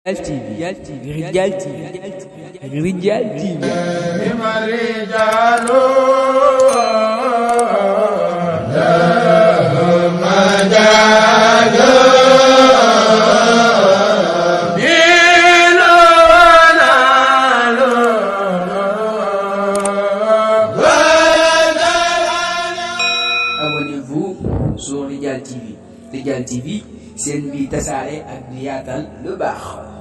Rijal TV, Rijal TV, Rijal TV. Abonnez-vous sur Rijal TV. Rijal TV, seen bi tasaare ak di yaatal lu baax.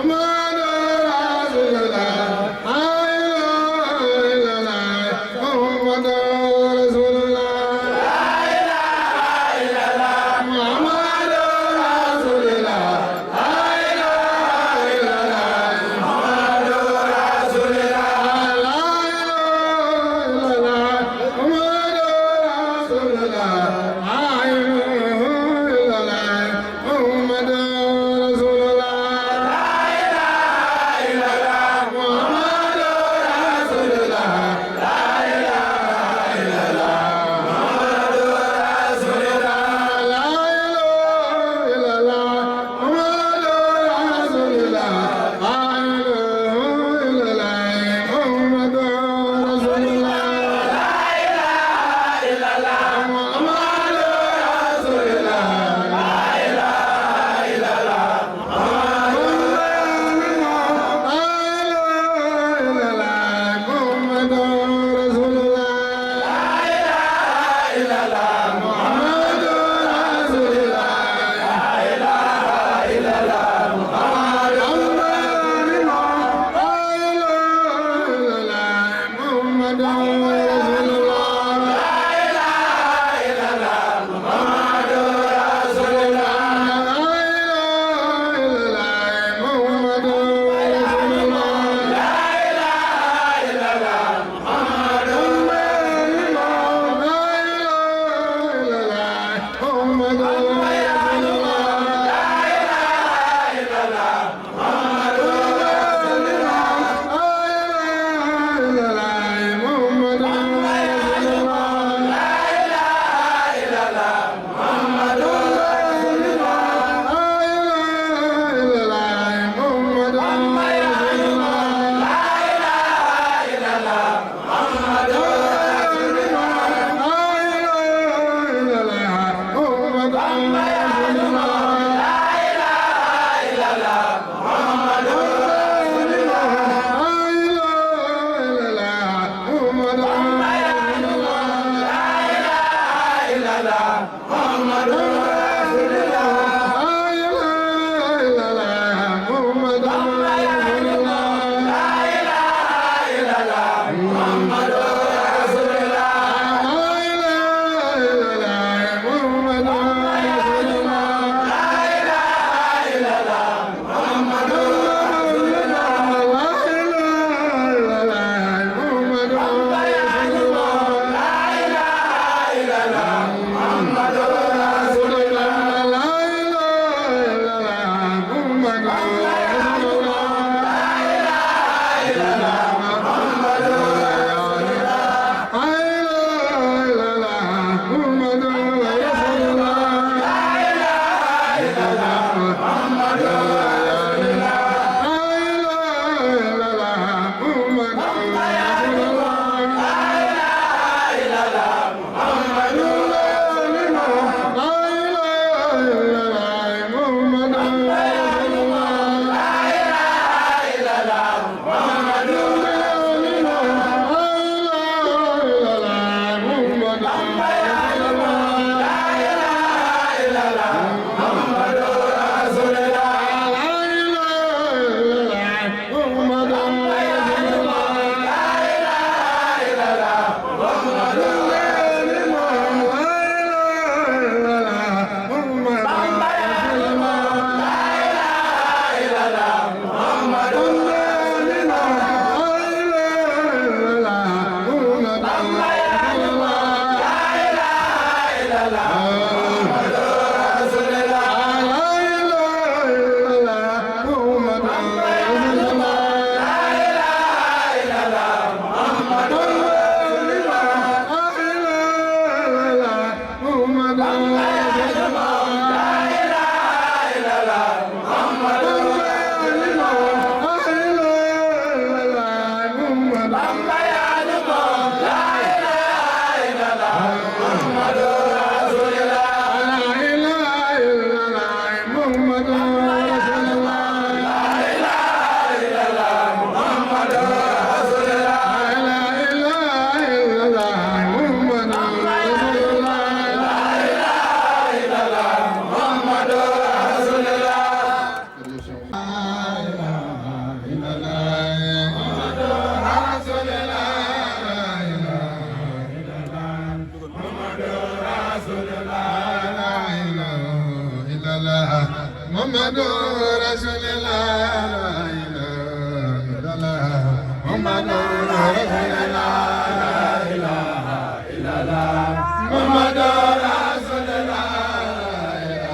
La محمد رسول الله محمد رسول الله لا إله إلا الله محمد رسول الله لا إله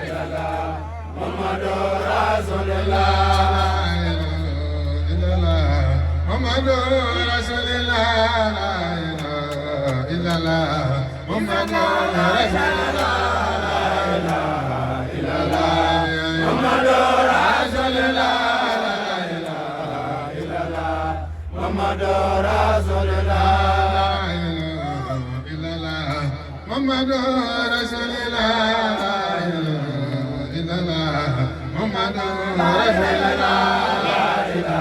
إلا الله محمد رسول الله إلا الله محمد رسول الله لا إله إلا الله محمد رسول الله لا إله إلا الله محمد رسول الله محمد رسول الله إلا الله محمد رسول الله إلا الله محمد رسول الله لا إله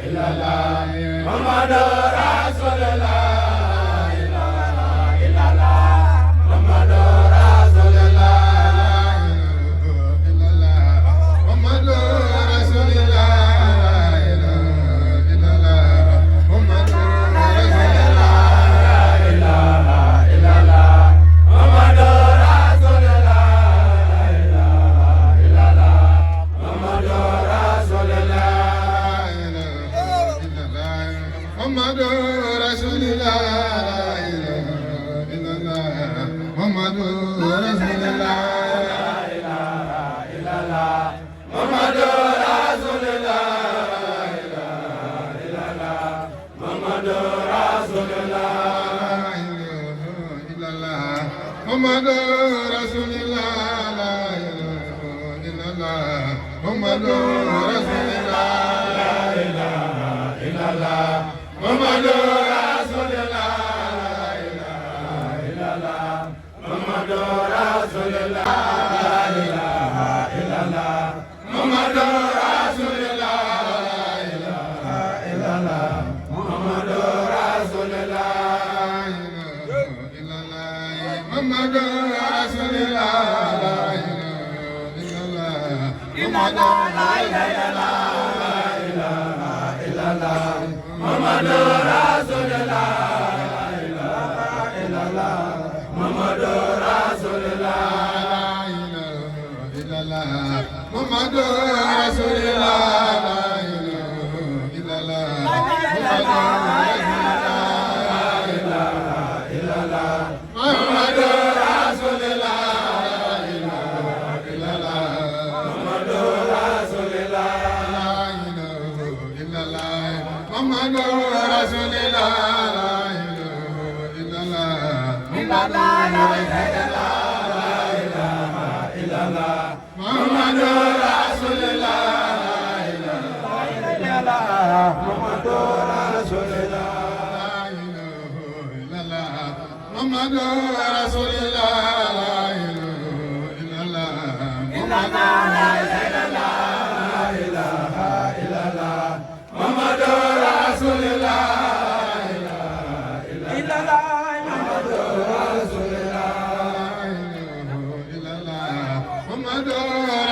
إلا الله محمد رسول الله إلا الله محمد رسول الله إلا الله محمد رسول الله محمد رسول الله لا إله إلا الله محمد رسول الله لا إله إلا الله محمد رسول الله لا إله إلا الله محمد رسول الله لا إله إلا الله محمد رسول الله لا إله إلا الله محمد رسول الله لا إله إلا الله محمد رسول الله لا إله إلا الله محمد رسول الله لا إله إلا الله محمد رسول الله لا إله إلا الله محمد رسول الله إلا الله محمد رسول الله لا إله إلا الله محمد لا إله إلا الله محمد رسول الله لا إله إلا الله محمد رسول الله لا إله إلا الله محمد رسول الله لا إله إلا الله محمد محمد رسول الله لا إله إلا الله محمد رسول الله لا إله إلا الله محمد رسول الله لا إله إلا الله محمد لا إله إلا الله محمد رسول الله لا إله إلا الله محمد رسول الله لا إله إلا الله محمد رسول الله لا إله إلا الله محمد لا إله إلا الله محمد رسول الله لا إله إلا الله محمد رسول الله إلا الله محمد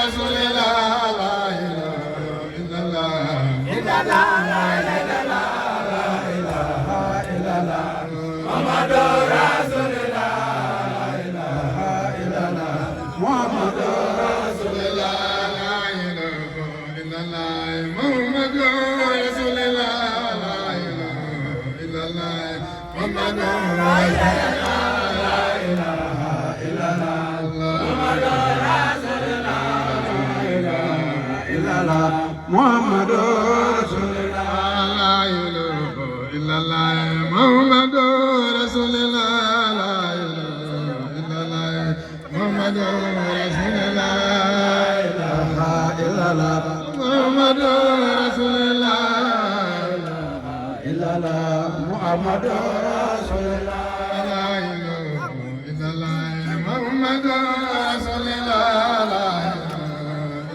رسول الله لا إله إلا الله إلا الله لا إله إلا الله محمد رسول الله لا إله إلا الله محمد رسول الله لا إله إلا الله محمد رسول الله لا إله إلا الله محمد لا إله إلا الله محمد رسول الله لا إله إلا الله محمد رسول الله لا إله إلا الله محمد رسول الله لا إله إلا الله محمد رسول الله لا إله إلا الله محمد رسول الله لا إله إلا الله محمد رسول الله لا إله إلا الله محمد رسول الله لا إله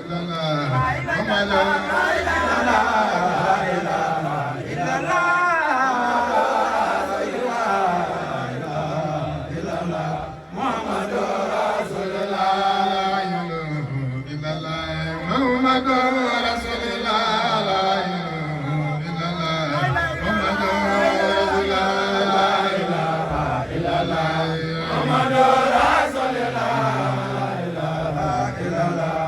إلا الله محمد لا إله إلا الله محمد رسول الله لا إله إلا الله محمد رسول الله لا إله إلا الله محمد رسول الله لا إله إلا الله محمد رسول الله لا إله إلا الله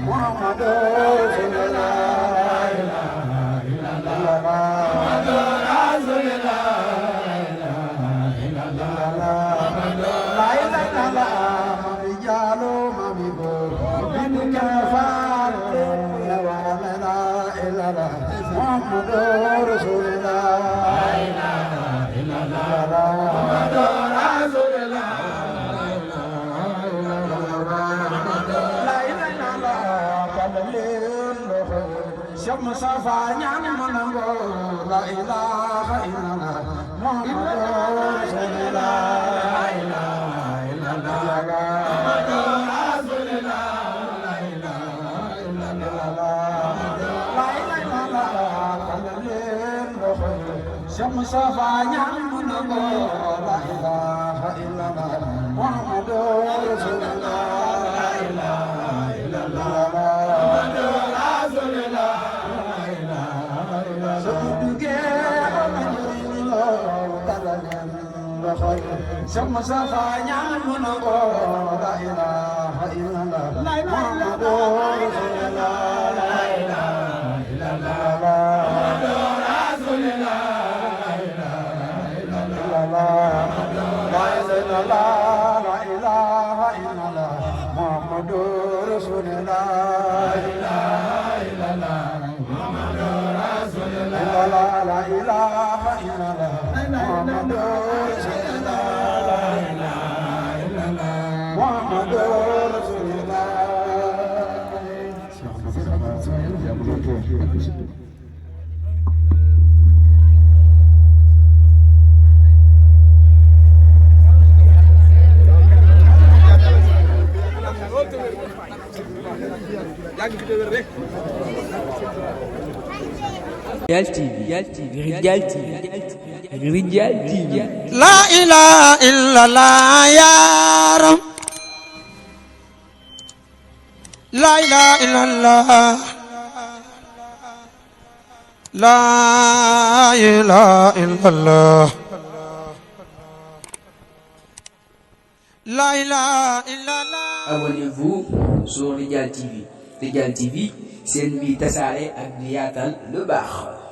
Muhammad la ilaha illallah mami jalo mami bo bin kafar la ilaha illallah muhammadur rasulullah la ilaha illallah muhammadur rasulullah la ilaha illallah kabalin loho sham safa ñaan manango la ilaha illallah muhammadur rasulullah la ilaha illallah muhammadur rasulullah la ilaha illallah la ilaha illallah kabalin loho sham safa ñaan manango la ilaha illallah muhammadur rasulullah la ilaha illallah muhammadur rasulullah sama safa ñaan mu na ko la ilaha illallah muhammadur rasulullah la ilaha illallah muhammadur rasulullah la ilaha illallah la ilaha illallah muhammadur rasulullah la ilaha illallah muhammadur rasulullah la ilaha illallah muhammadur Rijal TV. La ilaha illallah ya Rab. La ilaha illallah. La ilaha illallah. La ilaha illallah. Abonnez-vous sur Rijal TV. Rijal TV, c'est une vie tassare ak di yaatal lu baax.